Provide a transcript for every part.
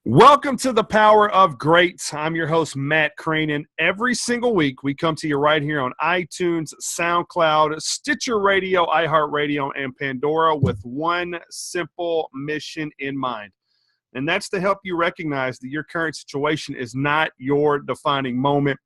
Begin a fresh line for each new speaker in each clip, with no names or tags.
Welcome to the Power of Great. I'm your host, Matt Crane, and every single week we come to you right here on iTunes, SoundCloud, Stitcher Radio, iHeartRadio, and Pandora with one simple mission in mind, and that's to help you recognize that your current situation is not your defining moment.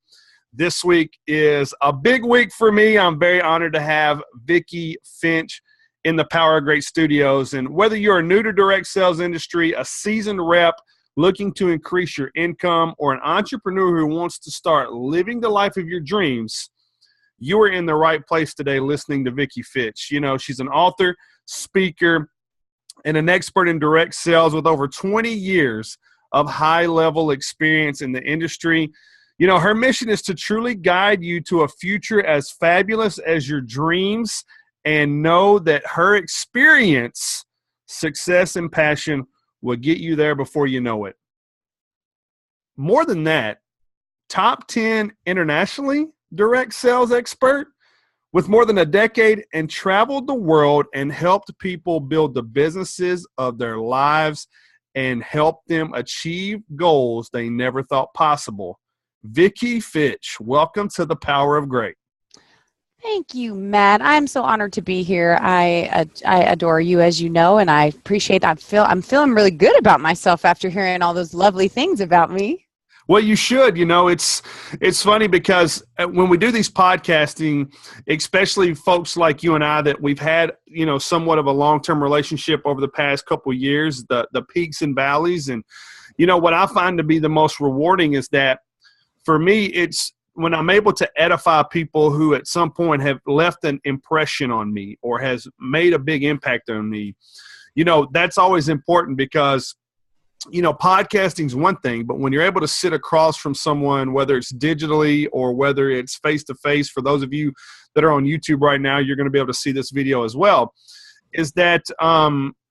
This week is a big week for me. I'm very honored to have Vicki Fitch in the Power of Great studios, and whether you're new to direct sales industry, a seasoned rep, looking to increase your income, or an entrepreneur who wants to start living the life of your dreams, you are in the right place today listening to Vicki Fitch. You know, she's an author, speaker, and an expert in direct sales with over 20 years of high-level experience in the industry. You know, her mission is to truly guide you to a future as fabulous as your dreams, and know that her experience, success, and passion will get you there before you know it. More than that, top 10 internationally direct sales expert with more than a decade, and traveled the world and helped people build the businesses of their lives and help them achieve goals they never thought possible. Vicki Fitch, welcome to the Power of Great.
Thank you, Matt. I'm so honored to be here. I adore you, as you know, and I appreciate that. I'm feeling really good about myself after hearing all those lovely things about me.
Well, you should. You know, it's funny because when we do these podcasting, especially folks like you and I that we've had, you know, somewhat of a long-term relationship over the past couple of years, the peaks and valleys. And, you know, what I find to be the most rewarding is that for me, it's when I'm able to edify people who at some point have left an impression on me or has made a big impact on me. You know, that's always important because, you know, podcasting is one thing, but when you're able to sit across from someone, whether it's digitally or whether it's face-to-face, for those of you that are on YouTube right now, you're going to be able to see this video as well, is that,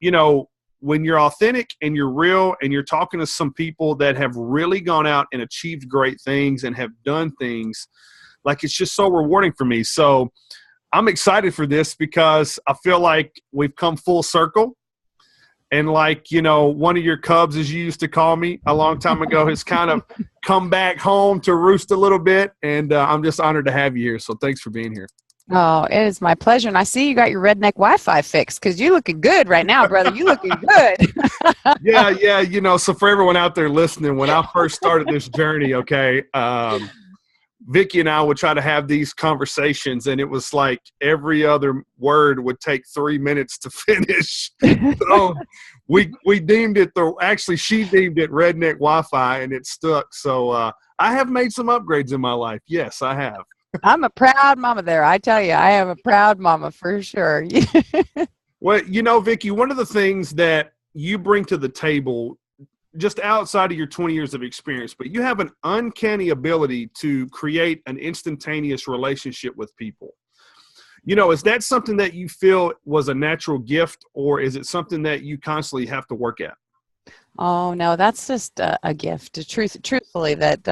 you know, when you're authentic and you're real and you're talking to some people that have really gone out and achieved great things and have done things, like, it's just so rewarding for me. So I'm excited for this because I feel like we've come full circle. And like, you know, one of your cubs, as you used to call me a long time ago, has kind of come back home to roost a little bit. And I'm just honored to have you here. So thanks for being here.
Oh, it is my pleasure. And I see you got your redneck Wi-Fi fixed because you're looking good right now, brother. You looking good.
Yeah. You know, so for everyone out there listening, when I first started this journey, okay, Vicki and I would try to have these conversations, and it was like every other word would take 3 minutes to finish. So we deemed it, actually she deemed it redneck Wi-Fi, and it stuck. So I have made some upgrades in my life. Yes, I have.
I'm a proud mama there. I tell you, I am a proud mama for sure.
Well, you know, Vicki, one of the things that you bring to the table, just outside of your 20 years of experience, but you have an uncanny ability to create an instantaneous relationship with people. You know, is that something that you feel was a natural gift, or is it something that you constantly have to work at?
Oh, no, that's just a gift. Truthfully, that,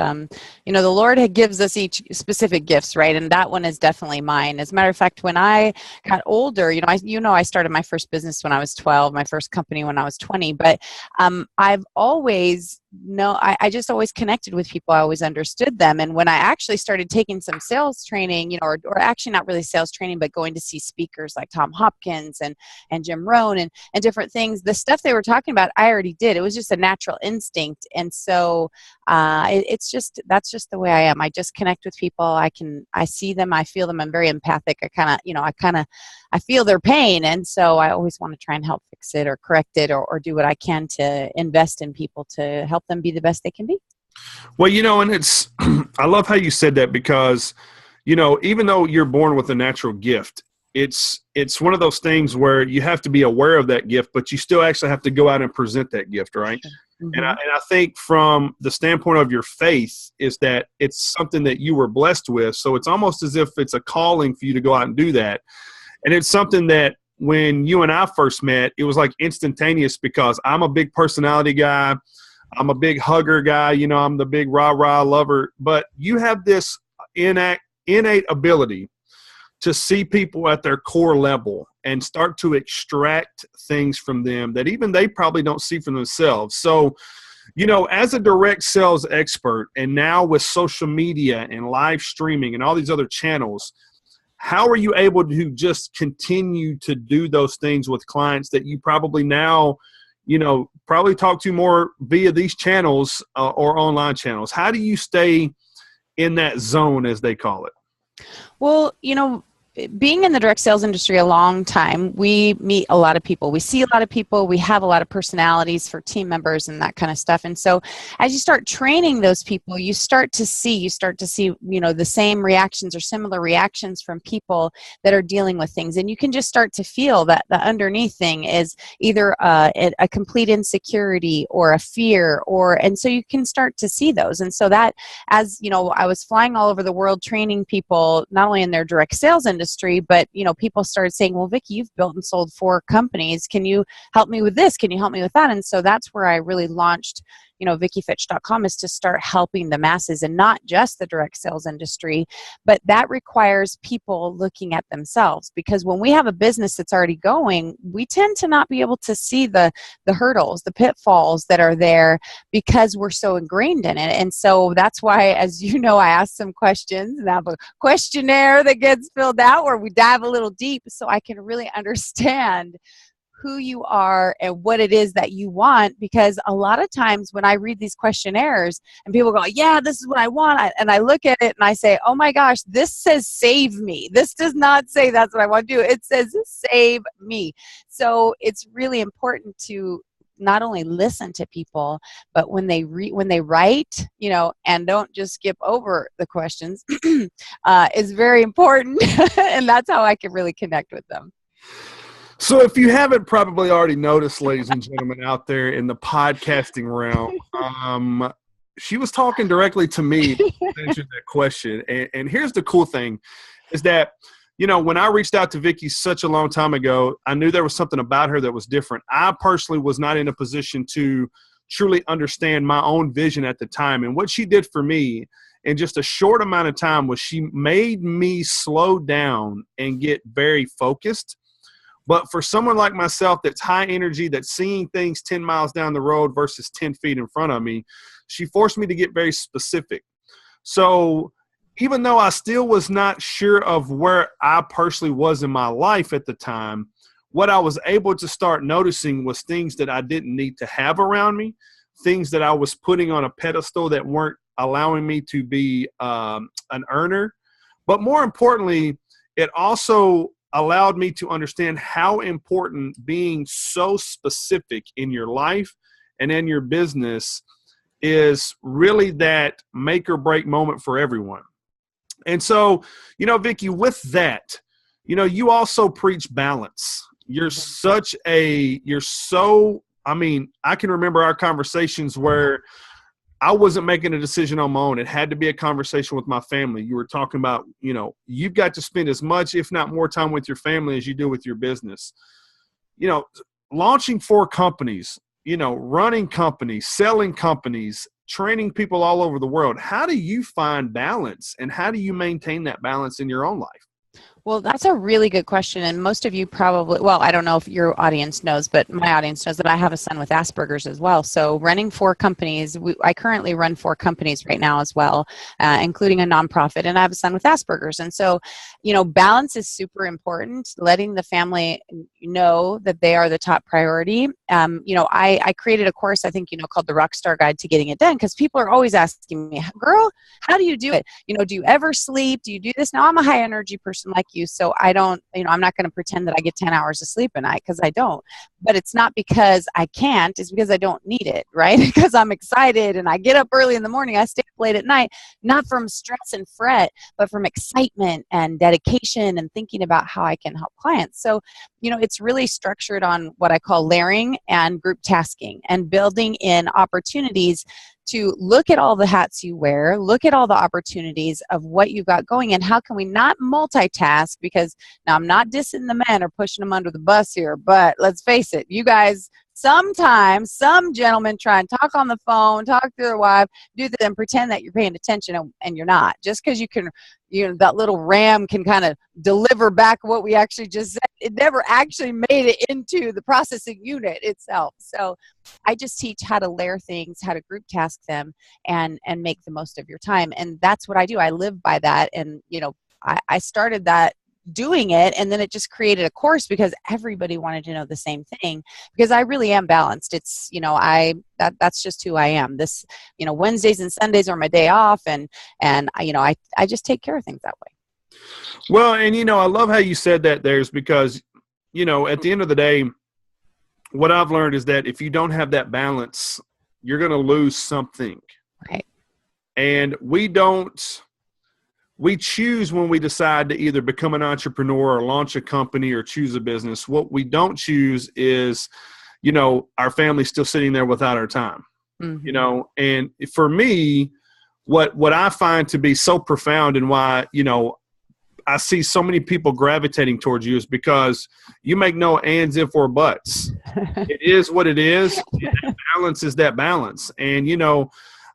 you know, the Lord gives us each specific gifts, right? And that one is definitely mine. As a matter of fact, when I got older, I started my first business when I was 12, my first company when I was 20, but I've always I just always connected with people. I always understood them. And when I actually started taking some sales training, you know, or actually not really sales training, but going to see speakers like Tom Hopkins and Jim Rohn and different things, the stuff they were talking about, I already did. It was just a natural instinct. And so that's just the way I am. I just connect with people. I see them, I feel them. I'm very empathic. I feel their pain. And so I always want to try and help fix it or correct it or do what I can to invest in people to help them be the best they can be.
Well, you know, and it's, I love how you said that because, you know, even though you're born with a natural gift, it's one of those things where you have to be aware of that gift, but you still actually have to go out and present that gift, right? Mm-hmm. And I think from the standpoint of your faith is that it's something that you were blessed with. So it's almost as if it's a calling for you to go out and do that. And it's something that when you and I first met, it was like instantaneous because I'm a big personality guy. I'm a big hugger guy. You know, I'm the big rah-rah lover. But you have this innate ability to see people at their core level and start to extract things from them that even they probably don't see for themselves. So, as a direct sales expert, and now with social media and live streaming and all these other channels, how are you able to just continue to do those things with clients that you probably now, probably talk to more via these channels or online channels? How do you stay in that zone, as they call it?
Well, being in the direct sales industry a long time, we meet a lot of people. We see a lot of people. We have a lot of personalities for team members and that kind of stuff. And so as you start training those people, you start to see, the same reactions or similar reactions from people that are dealing with things. And you can just start to feel that the underneath thing is either a complete insecurity or a fear, and so you can start to see those. And so that, as I was flying all over the world training people, not only in their direct sales industry, but people started saying, well, Vicki, you've built and sold 4 companies. Can you help me with this? Can you help me with that? And so that's where I really launched VickiFitch.com, is to start helping the masses, and not just the direct sales industry, but that requires people looking at themselves, because when we have a business that's already going, we tend to not be able to see the hurdles, the pitfalls that are there, because we're so ingrained in it. And so that's why, as I ask some questions, and I have a questionnaire that gets filled out where we dive a little deep, so I can really understand who you are and what it is that you want. Because a lot of times when I read these questionnaires and people go, yeah, this is what I want, and I look at it and I say, oh my gosh, this says save me. This does not say that's what I want to do. It says save me. So it's really important to not only listen to people, but when they write, and don't just skip over the questions, is very important. And that's how I can really connect with them.
So if you haven't probably already noticed, ladies and gentlemen out there in the podcasting realm, she was talking directly to me to answer that question. And here's the cool thing is that, when I reached out to Vicki such a long time ago, I knew there was something about her that was different. I personally was not in a position to truly understand my own vision at the time. And what she did for me in just a short amount of time was she made me slow down and get very focused. But for someone like myself that's high energy, that's seeing things 10 miles down the road versus 10 feet in front of me, she forced me to get very specific. So even though I still was not sure of where I personally was in my life at the time, what I was able to start noticing was things that I didn't need to have around me, things that I was putting on a pedestal that weren't allowing me to be an earner. But more importantly, it also allowed me to understand how important being so specific in your life and in your business is really that make or break moment for everyone. And so, Vicki, with that, you also preach balance. I can remember our conversations where I wasn't making a decision on my own. It had to be a conversation with my family. You were talking about, you've got to spend as much, if not more time with your family as you do with your business. Launching 4 companies, running companies, selling companies, training people all over the world. How do you find balance, and how do you maintain that balance in your own life?
Well, that's a really good question. And most of you probably, well, I don't know if your audience knows, but my audience knows that I have a son with Asperger's as well. So running 4 companies, I currently run 4 companies right now as well, including a nonprofit, and I have a son with Asperger's. And so, balance is super important, letting the family know that they are the top priority. I created a course, I think, called the Rockstar Guide to Getting It Done, because people are always asking me, girl, how do you do it? Do you ever sleep? Do you do this? Now, I'm a high energy person like you, so I don't, I'm not going to pretend that I get 10 hours of sleep a night, because I don't. But it's not because I can't, it's because I don't need it, right? Because I'm excited and I get up early in the morning, I stay up late at night, not from stress and fret, but from excitement and dedication and thinking about how I can help clients. So, it's really structured on what I call layering and group tasking, and building in opportunities to look at all the hats you wear, look at all the opportunities of what you've got going, and how can we not multitask? Because now, I'm not dissing the men or pushing them under the bus here, but let's face it, you guys sometimes some gentlemen try and talk on the phone, talk to their wife, do that, and pretend that you're paying attention, and you're not. Just because you can, that little RAM can kind of deliver back what we actually just said. It never actually made it into the processing unit itself. So I just teach how to layer things, how to group task them, and make the most of your time. And that's what I do. I live by that. And, I started that doing it, and then it just created a course because everybody wanted to know the same thing, because I really am balanced. It's, that's just who I am. This, Wednesdays and Sundays are my day off, and I just take care of things that way.
Well, and I love how you said that there's, because at the end of the day, what I've learned is that if you don't have that balance, you're going to lose something.
Right.
And we choose when we decide to either become an entrepreneur or launch a company or choose a business. What we don't choose is, our family still sitting there without our time. Mm-hmm. And for me, what I find to be so profound, and why, I see so many people gravitating towards you, is because you make no ands, if, or buts. It is what it is. That balance is that balance. And,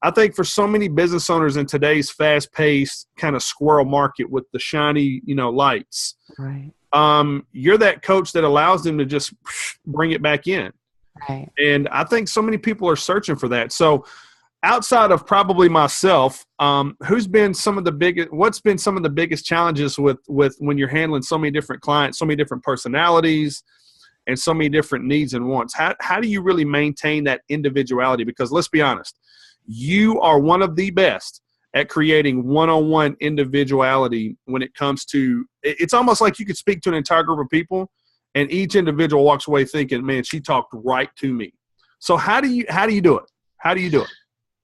I think for so many business owners in today's fast-paced kind of squirrel market with the shiny, lights,
right?
You're that coach that allows them to just bring it back in.
Right.
And I think so many people are searching for that. So outside of probably myself, what's been some of the biggest challenges with when you're handling so many different clients, so many different personalities, and so many different needs and wants? How do you really maintain that individuality? Because let's be honest, you are one of the best at creating one-on-one individuality when it comes to – it's almost like you could speak to an entire group of people, and each individual walks away thinking, man, she talked right to me. So how do you do it? How do you do it?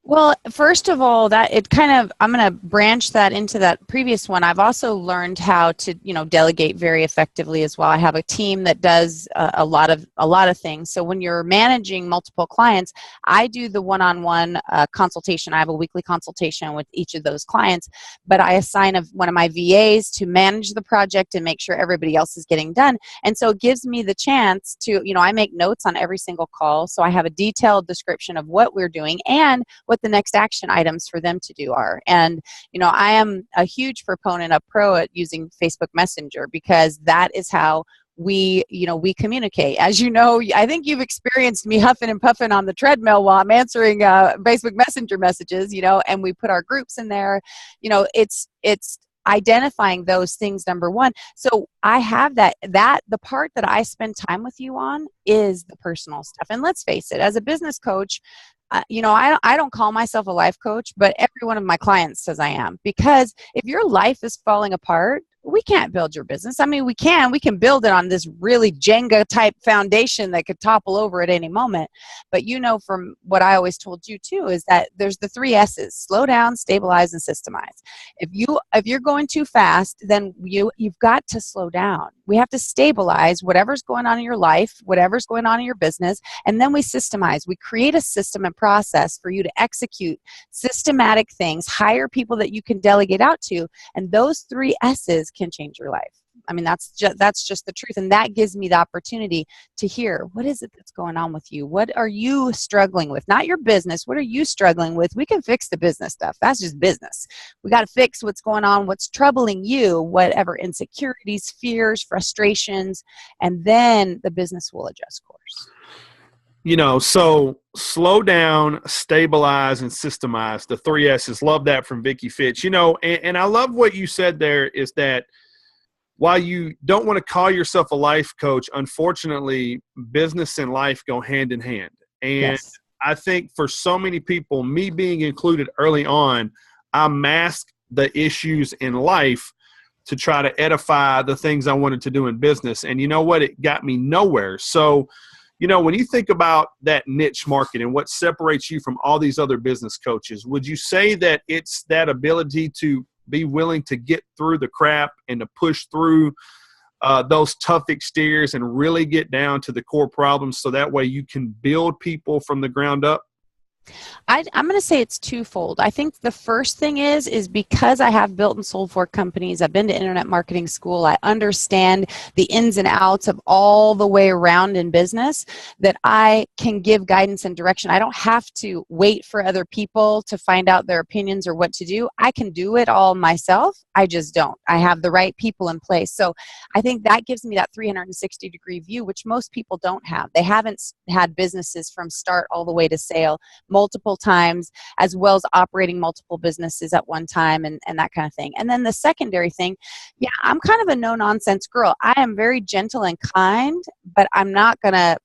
Well, first of all, I'm going to branch that into that previous one. I've also learned how to, delegate very effectively as well. I have a team that does a lot of things. So when you're managing multiple clients, I do the one-on-one consultation. I have a weekly consultation with each of those clients, but I assign one of my VAs to manage the project and make sure everybody else is getting done. And so it gives me the chance to, I make notes on every single call. So I have a detailed description of what we're doing and what the next action items for them to do are. And, I am a huge proponent of pro at using Facebook Messenger, because that is how we communicate. As you know, I think you've experienced me huffing and puffing on the treadmill while I'm answering Facebook Messenger messages, and we put our groups in there. It's identifying those things, number one. So I have that the part that I spend time with you on is the personal stuff. And let's face it, as a business coach, I don't call myself a life coach, but every one of my clients says I am. Because if your life is falling apart, we can't build your business. I mean, we can build it on this really Jenga type foundation that could topple over at any moment. But from what I always told you too, is that there's the 3 S's: slow down, stabilize, and systemize. If you're going too fast, then you've got to slow down. We have to stabilize whatever's going on in your life, whatever's going on in your business, and then we systemize. We create a system and process for you to execute systematic things, hire people that you can delegate out to, and those 3 S's can change your life. I mean, that's just the truth. And that gives me the opportunity to hear, what is it that's going on with you? What are you struggling with? Not your business. What are you struggling with? We can fix the business stuff. That's just business. We got to fix what's going on, what's troubling you, whatever insecurities, fears, frustrations, and then the business will adjust course.
So slow down, stabilize, and systemize, the 3 S's. Love that from Vicki Fitch. And I love what you said there, is that while you don't want to call yourself a life coach, unfortunately, business and life go hand in hand. And yes. I think for so many people, me being included early on, I masked the issues in life to try to edify the things I wanted to do in business. And you know what? It got me nowhere. So, when you think about that niche market and what separates you from all these other business coaches, would you say that it's that ability to be willing to get through the crap and to push through those tough exteriors and really get down to the core problems, so that way you can build people from the ground up?
I'm going to say it's twofold. I think the first thing is because I have built and sold for companies, I've been to internet marketing school, I understand the ins and outs of all the way around in business, that I can give guidance and direction. I don't have to wait for other people to find out their opinions or what to do. I can do it all myself. I just don't. I have the right people in place. So I think that gives me that 360-degree view, which most people don't have. They haven't had businesses from start all the way to sale multiple times, as well as operating multiple businesses at one time, and that kind of thing. And then the secondary thing, yeah, I'm kind of a no nonsense girl. I am very gentle and kind, but I'm not gonna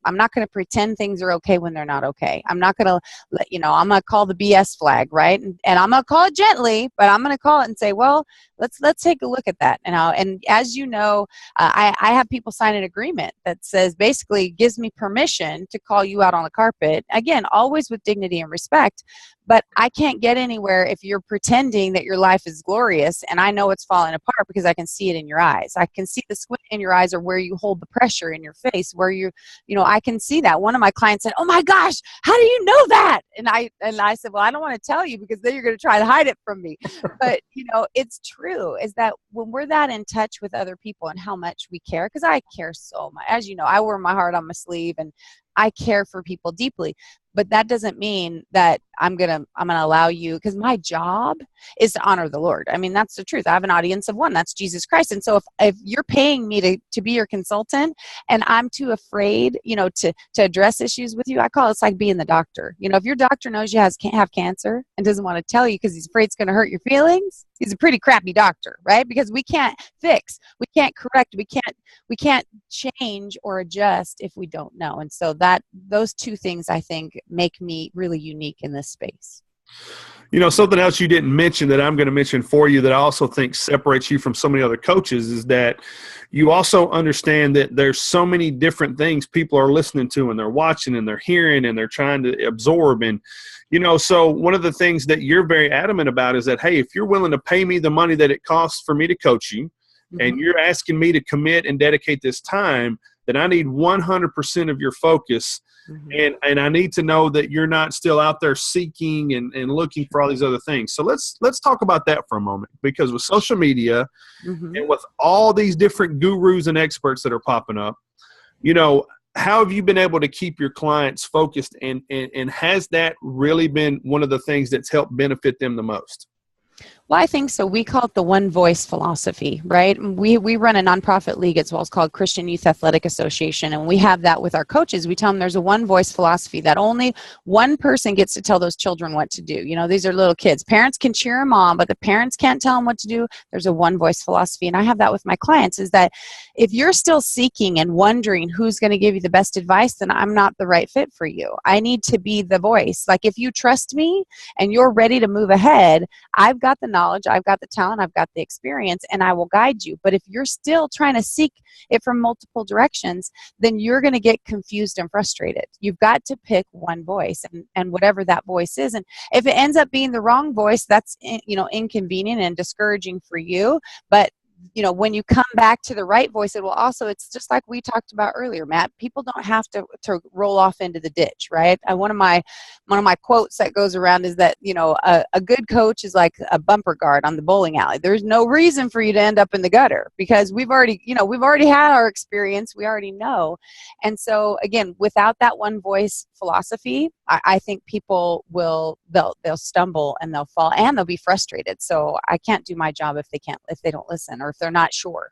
pretend things are okay when they're not okay. I'm not gonna I'm gonna call the BS flag, right? And I'm gonna call it gently, but I'm gonna call it and say, well, let's take a look at that. And as you know, I have people sign an agreement that says, basically gives me permission to call you out on the carpet, again, always with dignity and respect. But I can't get anywhere if you're pretending that your life is glorious, and I know it's falling apart because I can see it in your eyes. I can see the squint in your eyes, or where you hold the pressure in your face, where I can see that. One of my clients said, "Oh my gosh, how do you know that?" And I said, "Well, I don't want to tell you because then you're going to try to hide it from me." But it's true, is that when we're that in touch with other people and how much we care, because I care so much. As you know, I wear my heart on my sleeve, and I care for people deeply. But that doesn't mean that I'm gonna allow you, because my job is to honor the Lord. I mean, that's the truth. I have an audience of one. That's Jesus Christ. And so if you're paying me to be your consultant, and I'm too afraid, to address issues with you, I call it's like being the doctor. If your doctor knows you have cancer and doesn't want to tell you because he's afraid it's going to hurt your feelings, he's a pretty crappy doctor, right? Because we can't fix, we can't correct, we can't change or adjust if we don't know. And so those two things, I think, make me really unique in this space.
Something else you didn't mention that I'm going to mention for you that I also think separates you from so many other coaches is that you also understand that there's so many different things people are listening to, and they're watching, and they're hearing, and they're trying to absorb. And, so one of the things that you're very adamant about is that, hey, if you're willing to pay me the money that it costs for me to coach you, and you're asking me to commit and dedicate this time, then I need 100% of your focus. And I need to know that you're not still out there seeking and looking for all these other things. So let's talk about that for a moment, because with social media and with all these different gurus and experts that are popping up, how have you been able to keep your clients focused, and has that really been one of the things that's helped benefit them the most?
Well, I think so. We call it the one voice philosophy, right? We run a nonprofit league as well. It's called Christian Youth Athletic Association. And we have that with our coaches. We tell them there's a one voice philosophy, that only one person gets to tell those children what to do. These are little kids. Parents can cheer them on, but the parents can't tell them what to do. There's a one voice philosophy. And I have that with my clients, is that if you're still seeking and wondering who's going to give you the best advice, then I'm not the right fit for you. I need to be the voice. Like, if you trust me and you're ready to move ahead, I've got the knowledge, I've got the talent, I've got the experience, and I will guide you. But if you're still trying to seek it from multiple directions, then you're going to get confused and frustrated. You've got to pick one voice, and whatever that voice is. And if it ends up being the wrong voice, that's inconvenient and discouraging for you. But when you come back to the right voice, it's just like we talked about earlier, Matt. People don't have to roll off into the ditch, right? One of my quotes that goes around is that, a good coach is like a bumper guard on the bowling alley. There's no reason for you to end up in the gutter, because we've already had our experience. We already know. And so again, without that one voice philosophy, I think people they'll stumble and they'll fall and they'll be frustrated. So I can't do my job if they don't listen, or if they're not sure.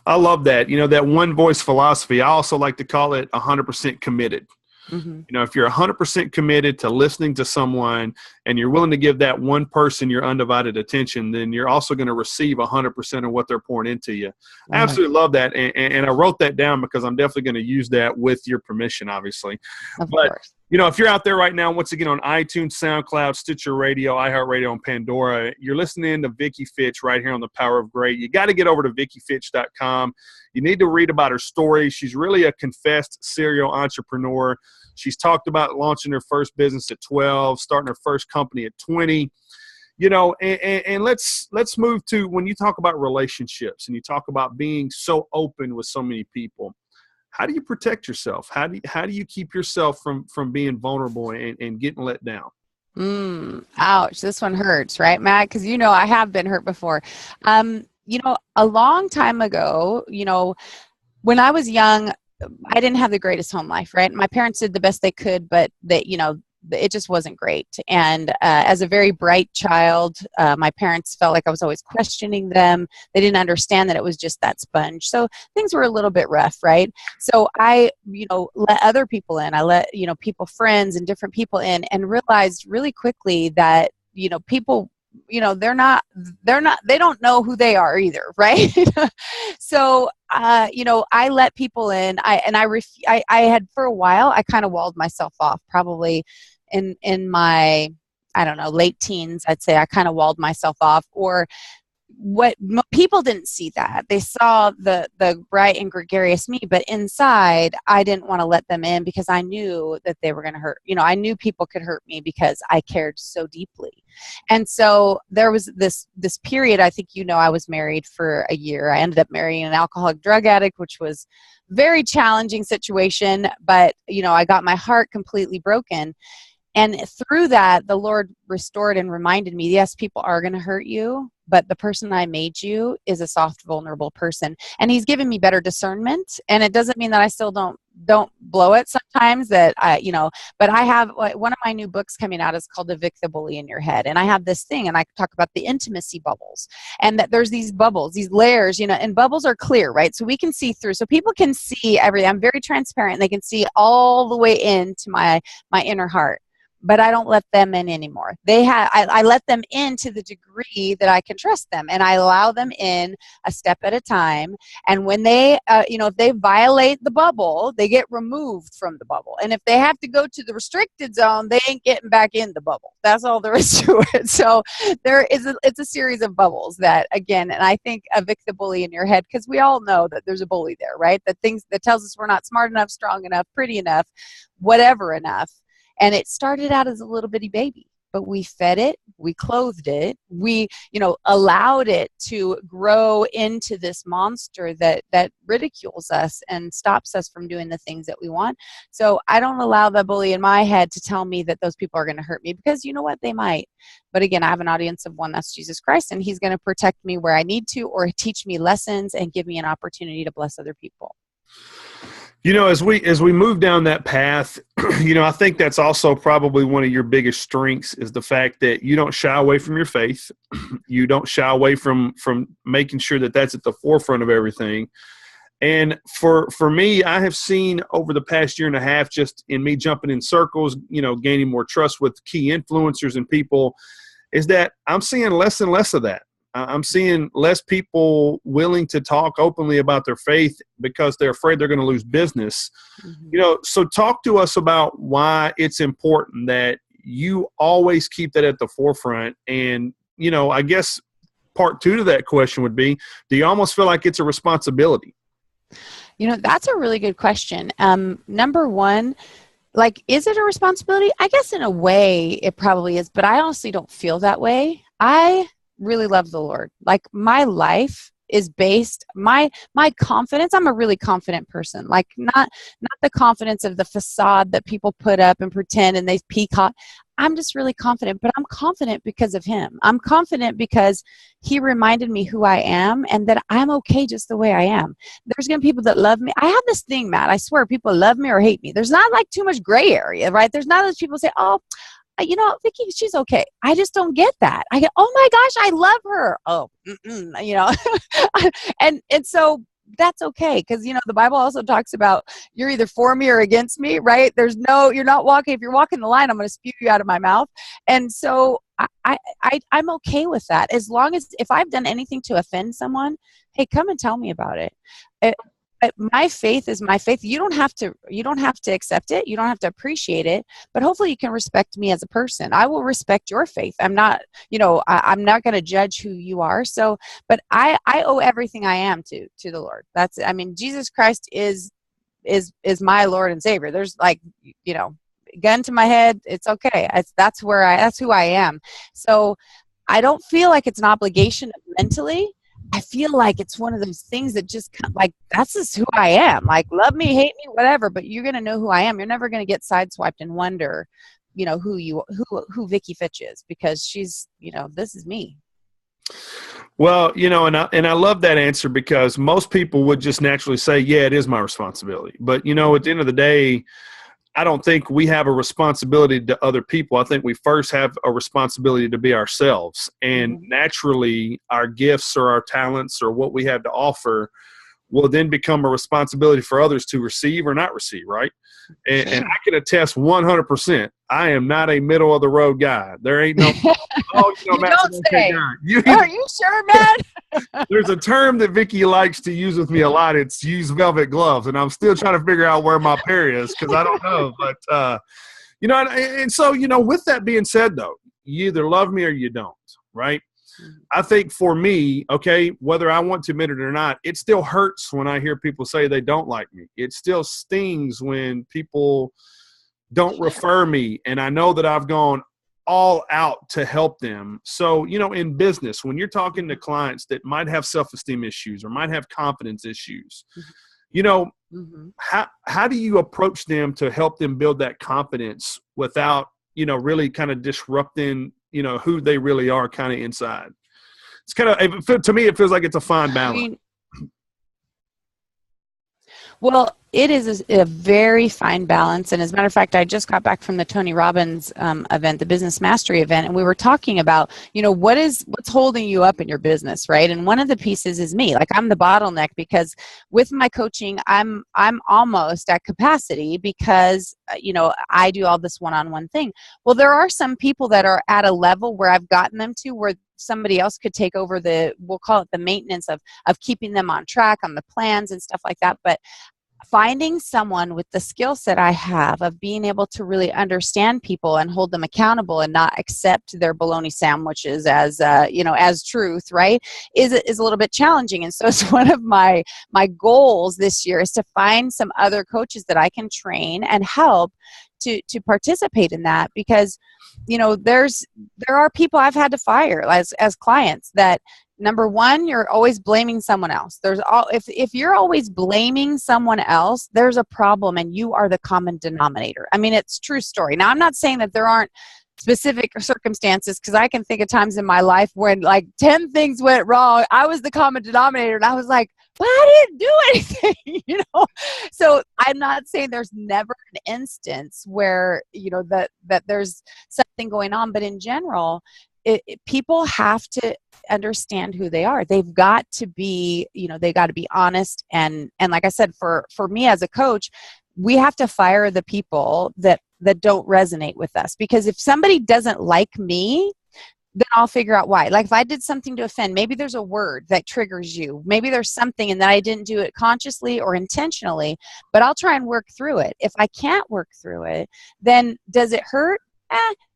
I love that. That one voice philosophy. I also like to call it 100% committed. If you're 100% committed to listening to someone, and you're willing to give that one person your undivided attention, then you're also going to receive 100% of what they're pouring into you. I absolutely love that. And I wrote that down because I'm definitely going to use that with your permission, obviously.
Of course.
If you're out there right now, once again, on iTunes, SoundCloud, Stitcher Radio, iHeartRadio, and Pandora, you're listening to Vicki Fitch right here on The Power of Great. You got to get over to VickiFitch.com. You need to read about her story. She's really a confessed serial entrepreneur. She's talked about launching her first business at 12, starting her first company at 20. And let's move to, when you talk about relationships and you talk about being so open with so many people, How do you protect yourself? How do you keep yourself from being vulnerable and getting let down?
Ouch. This one hurts, right, Matt? Because, I have been hurt before. A long time ago, when I was young, I didn't have the greatest home life, right? My parents did the best they could, but it just wasn't great. And as a very bright child, my parents felt like I was always questioning them. They didn't understand that it was just that sponge. So things were a little bit rough, right? So I, let other people in. I let, people, friends and different people in, and realized really quickly that, people, they don't know who they are either, right? So, I let people in. I had, for a while, I kind of walled myself off, probably in my, I don't know, late teens. I'd say I kind of walled myself off. Or people didn't see that. They saw the bright and gregarious me, but inside I didn't want to let them in, because I knew that they were going to hurt. I knew people could hurt me because I cared so deeply. And so there was this period, I think, I was married for a year. I ended up marrying an alcoholic drug addict, which was a very challenging situation, but I got my heart completely broken. And through that, the Lord restored and reminded me, yes, people are going to hurt you, but the person I made you is a soft, vulnerable person. And he's given me better discernment. And it doesn't mean that I still don't blow it sometimes, but I have, one of my new books coming out is called The Vic, the Bully in Your Head. And I have this thing, and I talk about the intimacy bubbles, and that there's these bubbles, these layers, and bubbles are clear, right? So we can see through, so people can see everything. I'm very transparent. They can see all the way into my inner heart. But I don't let them in anymore. I let them in to the degree that I can trust them, and I allow them in a step at a time. And when they, if they violate the bubble, they get removed from the bubble. And if they have to go to the restricted zone, they ain't getting back in the bubble. That's all there is to it. So it's a series of bubbles that, again, and I think evict the bully in your head, because we all know that there's a bully there, right? That tells us we're not smart enough, strong enough, pretty enough, whatever enough. And it started out as a little bitty baby, but we fed it, we clothed it, we, allowed it to grow into this monster that ridicules us and stops us from doing the things that we want. So I don't allow the bully in my head to tell me that those people are going to hurt me, because you know what, they might. But again, I have an audience of one, that's Jesus Christ, and he's going to protect me where I need to, or teach me lessons and give me an opportunity to bless other people.
As we move down that path, I think that's also probably one of your biggest strengths, is the fact that you don't shy away from your faith. You don't shy away from making sure that that's at the forefront of everything. And for me, I have seen over the past year and a half, just in me jumping in circles, gaining more trust with key influencers and people, is that I'm seeing less and less of that. I'm seeing less people willing to talk openly about their faith because they're afraid they're going to lose business. Mm-hmm. So talk to us about why it's important that you always keep that at the forefront. And, I guess part two to that question would be, do you almost feel like it's a responsibility?
That's a really good question. Number one, is it a responsibility? I guess in a way it probably is, but I honestly don't feel that way. I really love the Lord. My life is based, my confidence, I'm a really confident person, not the confidence of the facade that people put up and pretend and they peacock. I'm just really confident, but I'm confident because of him. I'm confident because he reminded me who I am, and that I'm okay just the way I am. There's going to be people that love me. I have this thing, Matt, I swear, people love me or hate me. There's not too much gray area, right? There's not those people say, oh, Vicki, she's okay. I just don't get that. I get, oh my gosh, I love her. Oh, and so that's okay. Because, the Bible also talks about you're either for me or against me, right? You're not walking. If you're walking the line, I'm going to spew you out of my mouth. And so I'm okay with that. As long as, if I've done anything to offend someone, hey, come and tell me about it. But my faith is my faith. You don't have to accept it. You don't have to appreciate it, but hopefully you can respect me as a person. I will respect your faith. I'm not, I'm not going to judge who you are. So, but I owe everything I am to the Lord. Jesus Christ is my Lord and Savior. There's gun to my head. It's okay. That's who I am. So I don't feel like it's an obligation mentally, I feel like it's one of those things that just like, that's just who I am. Like, love me, hate me, whatever, but you're going to know who I am. You're never going to get sideswiped and wonder, who Vicki Fitch is, because she's, this is me.
Well, and I love that answer, because most people would just naturally say, yeah, it is my responsibility. But, at the end of the day, I don't think we have a responsibility to other people. I think we first have a responsibility to be ourselves. And naturally, our gifts or our talents or what we have to offer will then become a responsibility for others to receive or not receive, right? And I can attest 100%, I am not a middle of the road guy. There ain't no, Matt's
don't say.
guy.
Are you sure, Matt?
There's a term that Vicki likes to use with me a lot. It's use velvet gloves, and I'm still trying to figure out where my pair is, because I don't know. But and so with that being said, though, you either love me or you don't, right? I think for me, okay, whether I want to admit it or not, it still hurts when I hear people say they don't like me. It still stings when people don't refer me, and I know that I've gone all out to help them. So, in business, when you're talking to clients that might have self-esteem issues or might have confidence issues, how do you approach them to help them build that confidence without, really kind of disrupting, who they really are kind of inside? It's kind of, to me, it feels like it's a fine balance.
Well, it is a very fine balance. And as a matter of fact, I just got back from the Tony Robbins event, the Business Mastery event, and we were talking about, what's holding you up in your business, right? And one of the pieces is me. Like, I'm the bottleneck, because with my coaching, I'm almost at capacity, because, I do all this one-on-one thing. Well, there are some people that are at a level where I've gotten them to where somebody else could take over we'll call it the maintenance of keeping them on track on the plans and stuff like that. But finding someone with the skill set I have of being able to really understand people and hold them accountable and not accept their bologna sandwiches as as truth, right, is a little bit challenging. And so it's one of my goals this year is to find some other coaches that I can train and help to participate in that, because there are people I've had to fire as clients that, number one, you're always blaming someone else. If you're always blaming someone else, there's a problem, and you are the common denominator. I mean, it's a true story. Now, I'm not saying that there aren't specific circumstances, because I can think of times in my life when like 10 things went wrong. I was the common denominator, and I was like, but I didn't do anything, So I'm not saying there's never an instance where, that there's something going on, but in general, people have to understand who they are. They've got to be, they got to be honest. And like I said, for me as a coach, we have to fire the people that don't resonate with us, because if somebody doesn't like me, then I'll figure out why. Like, if I did something to offend, maybe there's a word that triggers you. Maybe there's something, and that I didn't do it consciously or intentionally, but I'll try and work through it. If I can't work through it, then does it hurt?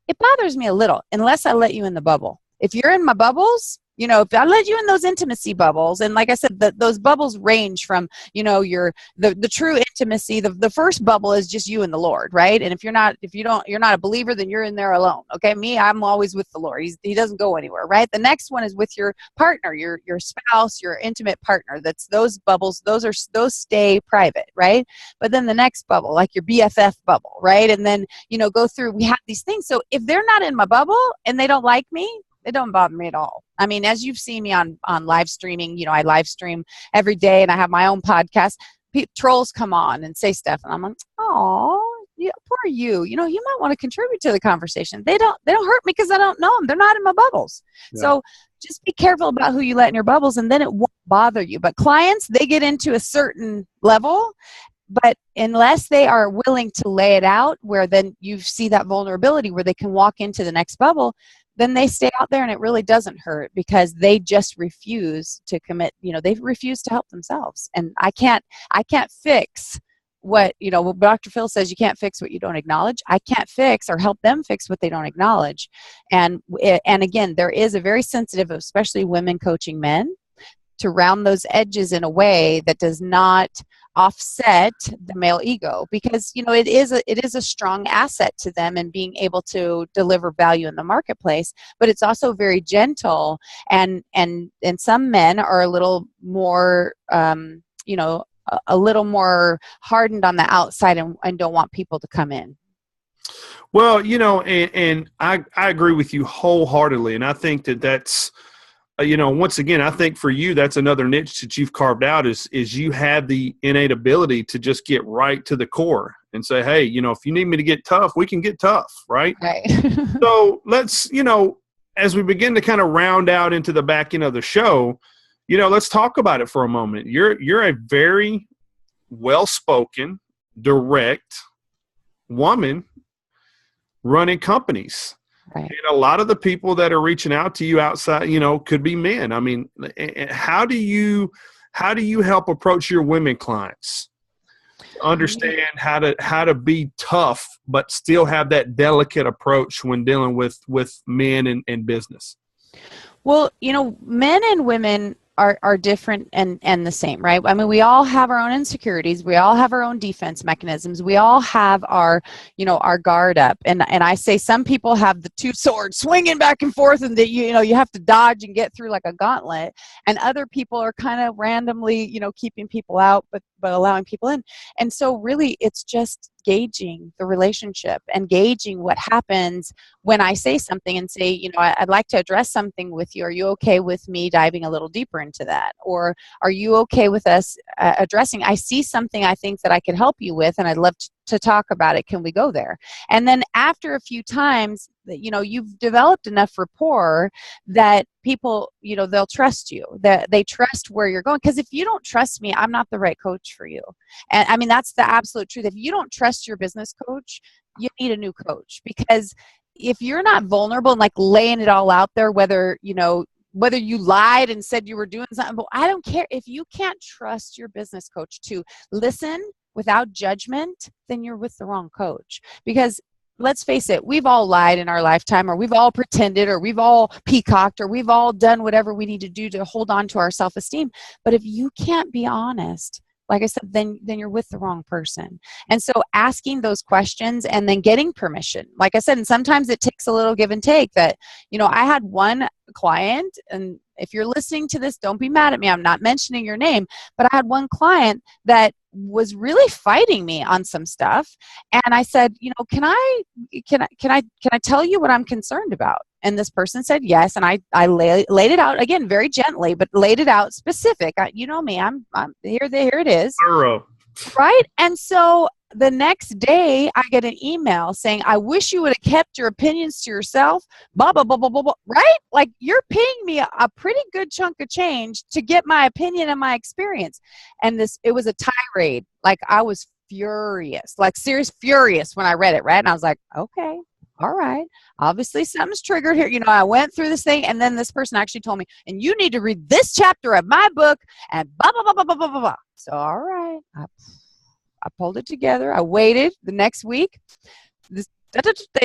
It bothers me a little, unless I let you in the bubble. If you're in my bubbles, if I let you in those intimacy bubbles, and like I said, those bubbles range from, the true intimacy. The first bubble is just you and the Lord, right? And if you're not a believer, then you're in there alone. Okay. Me, I'm always with the Lord. He doesn't go anywhere, right? The next one is with your partner, your spouse, your intimate partner. That's those bubbles. Those stay private, right? But then the next bubble, like your BFF bubble, right? And then, go through, we have these things. So if they're not in my bubble and they don't like me, it don't bother me at all. I mean, as you've seen me on live streaming, I live stream every day, and I have my own podcast. Trolls come on and say stuff, and I'm like, oh, yeah, poor you. You might want to contribute to the conversation. They don't hurt me because I don't know them. They're not in my bubbles. Yeah. So just be careful about who you let in your bubbles, and then it won't bother you. But clients, they get into a certain level, but unless they are willing to lay it out, where then you see that vulnerability where they can walk into the next bubble, then they stay out there, and it really doesn't hurt, because they just refuse to commit. They refuse to help themselves. And I can't fix what, Dr. Phil says, you can't fix what you don't acknowledge. I can't fix or help them fix what they don't acknowledge. And again, there is a very sensitive, especially women coaching men, to round those edges in a way that does not offset the male ego, because it is a strong asset to them in being able to deliver value in the marketplace, but it's also very gentle, and some men are a little more a little more hardened on the outside, and don't want people to come in.
Well, and I agree with you wholeheartedly, and I think that's once again, I think for you, that's another niche that you've carved out is you have the innate ability to just get right to the core and say, hey, if you need me to get tough, we can get tough, right?
Right.
So let's, as we begin to kind of round out into the back end of the show, let's talk about it for a moment. You're a very well-spoken, direct woman running companies.
Right.
And a lot of the people that are reaching out to you outside, could be men. I mean, how do you help approach your women clients? Understand how to be tough, but still have that delicate approach when dealing with men and business.
Well, men and women are different and the same, right? I mean, we all have our own insecurities. We all have our own defense mechanisms. We all have our guard up. And I say some people have the two swords swinging back and forth, and that you have to dodge and get through like a gauntlet. And other people are kind of randomly, keeping people out, but allowing people in. And so really it's just gauging the relationship and gauging what happens when I say something and say, I'd like to address something with you. Are you okay with me diving a little deeper into that? Or are you okay with us addressing, I see something I think that I could help you with, and I'd love to talk about it. Can we go there? And then after a few times, you've developed enough rapport that people, they'll trust you, that they trust where you're going. Because if you don't trust me, I'm not the right coach for you. And I mean, that's the absolute truth. If you don't trust your business coach, you need a new coach. Because if you're not vulnerable and like laying it all out there, whether you lied and said you were doing something, but I don't care. If you can't trust your business coach to listen without judgment, then you're with the wrong coach. Because let's face it, we've all lied in our lifetime, or we've all pretended, or we've all peacocked, or we've all done whatever we need to do to hold on to our self-esteem. But if you can't be honest, like I said, then you're with the wrong person. And so asking those questions and then getting permission, like I said, and sometimes it takes a little give and take. That, I had one client, and if you're listening to this, don't be mad at me, I'm not mentioning your name, but I had one client that was really fighting me on some stuff. And I said, can I tell you what I'm concerned about? And this person said yes. And I laid it out again, very gently, but laid it out specific. You know me, I'm here it is.
Thorough.
Right. And so the next day I get an email saying, I wish you would have kept your opinions to yourself, blah, blah, blah, blah, blah, blah. Right? Like, you're paying me a pretty good chunk of change to get my opinion and my experience. And it was a tirade. Like, I was furious, like serious furious when I read it. Right. And I was like, okay, all right, obviously something's triggered here. I went through this thing, and then this person actually told me, and you need to read this chapter of my book, and blah, blah, blah, blah, blah, blah, blah, blah. So, all right, I pulled it together. I waited the next week. They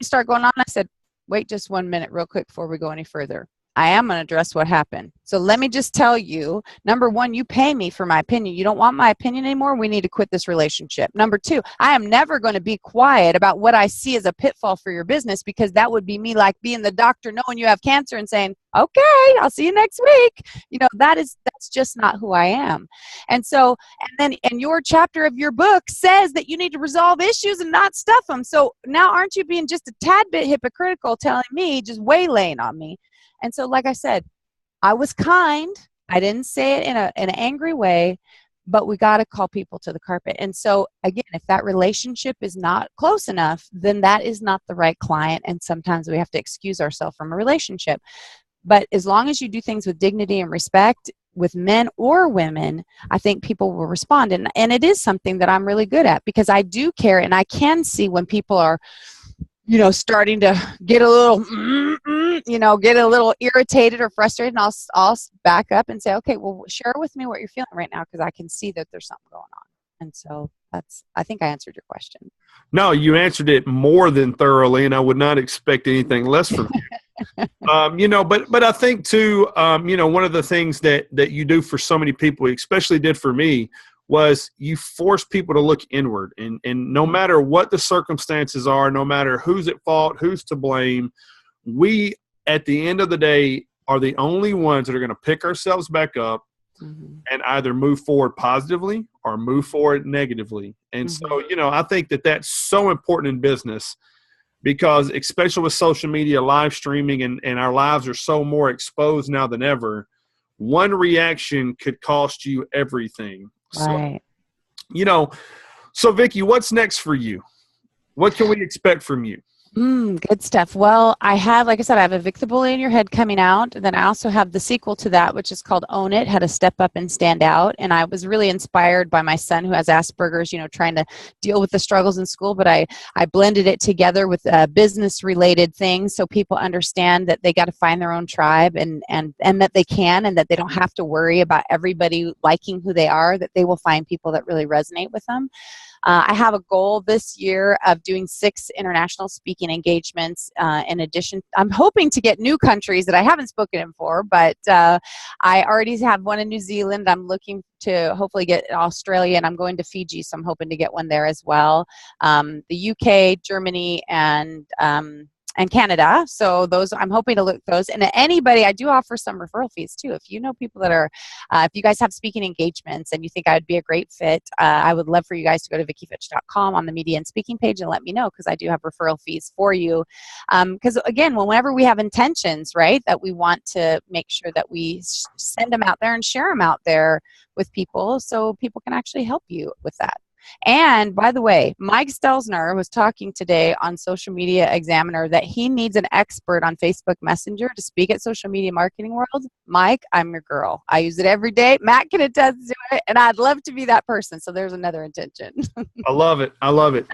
start going on. I said, wait just 1 minute real quick before we go any further. I am going to address what happened. So let me just tell you, number one, you pay me for my opinion. You don't want my opinion anymore? We need to quit this relationship. Number two, I am never going to be quiet about what I see as a pitfall for your business, because that would be me like being the doctor knowing you have cancer and saying, okay, I'll see you next week. That's just not who I am. And so, and your chapter of your book says that you need to resolve issues and not stuff them. So now aren't you being just a tad bit hypocritical, telling me, just waylaying on me? And so, like I said, I was kind. I didn't say it in an angry way, but we got to call people to the carpet. And so, again, if that relationship is not close enough, then that is not the right client. And sometimes we have to excuse ourselves from a relationship. But as long as you do things with dignity and respect with men or women, I think people will respond. And it is something that I'm really good at, because I do care, and I can see when people are starting to get a little, get a little irritated or frustrated, and I'll back up and say, okay, well, share with me what you're feeling right now, because I can see that there's something going on. And so I think I answered your question.
No, you answered it more than thoroughly, and I would not expect anything less from you. But I think too, one of the things that you do for so many people, especially did for me, was you force people to look inward. And no matter what the circumstances are, no matter who's at fault, who's to blame, we, at the end of the day, are the only ones that are going to pick ourselves back up and either move forward positively or move forward negatively. And so, I think that that's so important in business, because especially with social media, live streaming, and our lives are so more exposed now than ever, one reaction could cost you everything.
Right.
So Vicki, what's next for you? What can we expect from you?
Good stuff. Well, like I said, I have a Vic the Bully in Your Head coming out. And then I also have the sequel to that, which is called Own It, How to Step Up and Stand Out. And I was really inspired by my son who has Asperger's, trying to deal with the struggles in school. But I blended it together with business related things, so people understand that they got to find their own tribe, and that they can, and that they don't have to worry about everybody liking who they are, that they will find people that really resonate with them. I have a goal this year of doing 6 international speaking engagements. In addition, I'm hoping to get new countries that I haven't spoken in for, but I already have one in New Zealand. I'm looking to hopefully get Australia, and I'm going to Fiji, so I'm hoping to get one there as well. The UK, Germany, and Canada. So those, I'm hoping to look those. And anybody, I do offer some referral fees too. If you know people that are, if you guys have speaking engagements and you think I would be a great fit, I would love for you guys to go to VickiFitch.com on the media and speaking page and let me know, because I do have referral fees for you. Because again, whenever we have intentions, right, that we want to make sure that we send them out there and share them out there with people, so people can actually help you with that. And by the way, Mike Stelzner was talking today on Social Media Examiner that he needs an expert on Facebook Messenger to speak at Social Media Marketing World. Mike, I'm your girl. I use it every day. Matt can attest to it, and I'd love to be that person. So there's another intention.
I love it. I love it.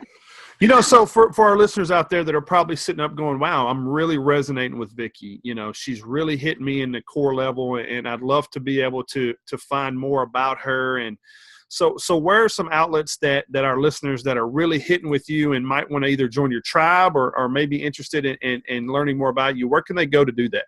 So for our listeners out there that are probably sitting up going, wow, I'm really resonating with Vicki. She's really hitting me in the core level, and I'd love to be able to find more about her. And so where are some outlets that our listeners that are really hitting with you and might want to either join your tribe or maybe interested in learning more about you? Where can they go to do that?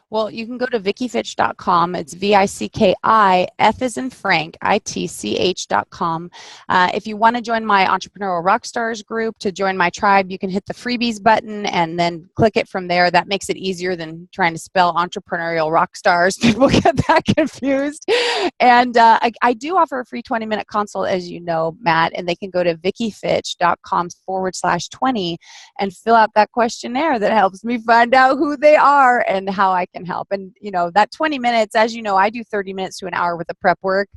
Well, you can go to VickiFitch.com. It's VICKI, F as in Frank, ITCH.com. If you want to join my Entrepreneurial Rockstars group, to join my tribe, you can hit the freebies button and then click it from there. That makes it easier than trying to spell Entrepreneurial Rockstars. People get that confused. And I do offer a free 20-minute consult, as you know, Matt, and they can go to VickiFitch.com/20 and fill out that questionnaire that helps me find out who they are and how I can help. And that 20 minutes, as you know, I do 30 minutes to an hour with the prep work.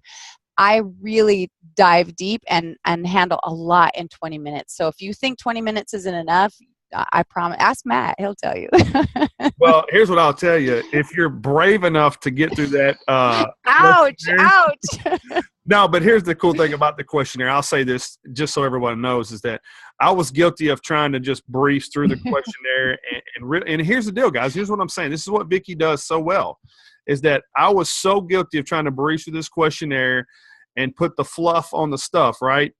I really dive deep and handle a lot in 20 minutes. So if you think 20 minutes isn't enough, I promise, ask Matt, he'll tell you.
Well, here's what I'll tell you. If you're brave enough to get through that.
Ouch.
No, but here's the cool thing about the questionnaire. I'll say this just so everyone knows, is that I was guilty of trying to just breeze through the questionnaire. And here's the deal, guys. Here's what I'm saying. This is what Vicki does so well, is that I was so guilty of trying to breeze through this questionnaire and put the fluff on the stuff, right?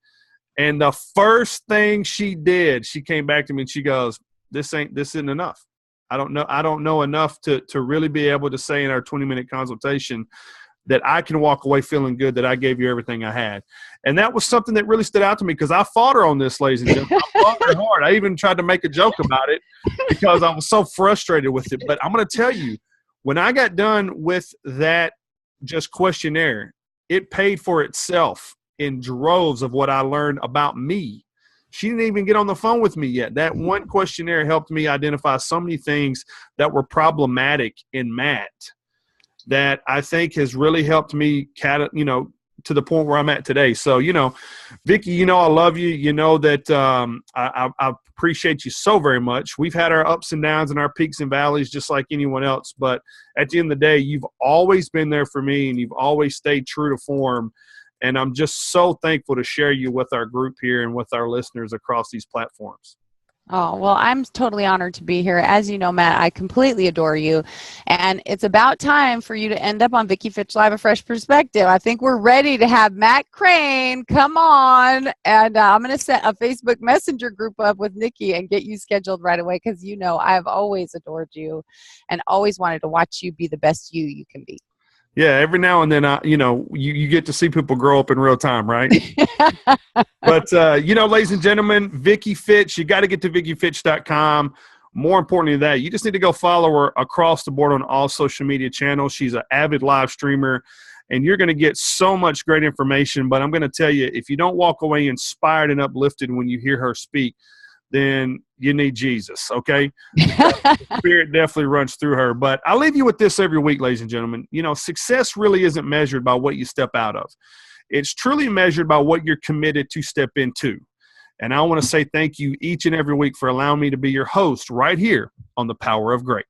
And the first thing she did, she came back to me and she goes, this isn't enough. I don't know enough to really be able to say in our 20-minute consultation that I can walk away feeling good that I gave you everything I had. And that was something that really stood out to me, because I fought her on this, ladies and gentlemen. I fought her hard. I even tried to make a joke about it because I was so frustrated with it. But I'm going to tell you, when I got done with that just questionnaire, it paid for itself in droves of what I learned about me. She didn't even get on the phone with me yet. That one questionnaire helped me identify so many things that were problematic in Matt that I think has really helped me, to the point where I'm at today. So, Vicki, I love you. You know that I appreciate you so very much. We've had our ups and downs and our peaks and valleys just like anyone else. But at the end of the day, you've always been there for me, and you've always stayed true to form. And I'm just so thankful to share you with our group here and with our listeners across these platforms.
Oh, well, I'm totally honored to be here. As you know, Matt, I completely adore you. And it's about time for you to end up on Vicki Fitch Live, A Fresh Perspective. I think we're ready to have Matt Crane come on. And I'm going to set a Facebook Messenger group up with Nikki and get you scheduled right away, because I've always adored you and always wanted to watch you be the best you can be.
Yeah, every now and then, you get to see people grow up in real time, right? But, ladies and gentlemen, Vicki Fitch, you got to get to VickiFitch.com. More importantly than that, you just need to go follow her across the board on all social media channels. She's an avid live streamer, and you're going to get so much great information. But I'm going to tell you, if you don't walk away inspired and uplifted when you hear her speak, then you need Jesus, okay? The Spirit definitely runs through her. But I'll leave you with this every week, ladies and gentlemen. Success really isn't measured by what you step out of. It's truly measured by what you're committed to step into. And I want to say thank you each and every week for allowing me to be your host right here on The Power of Great.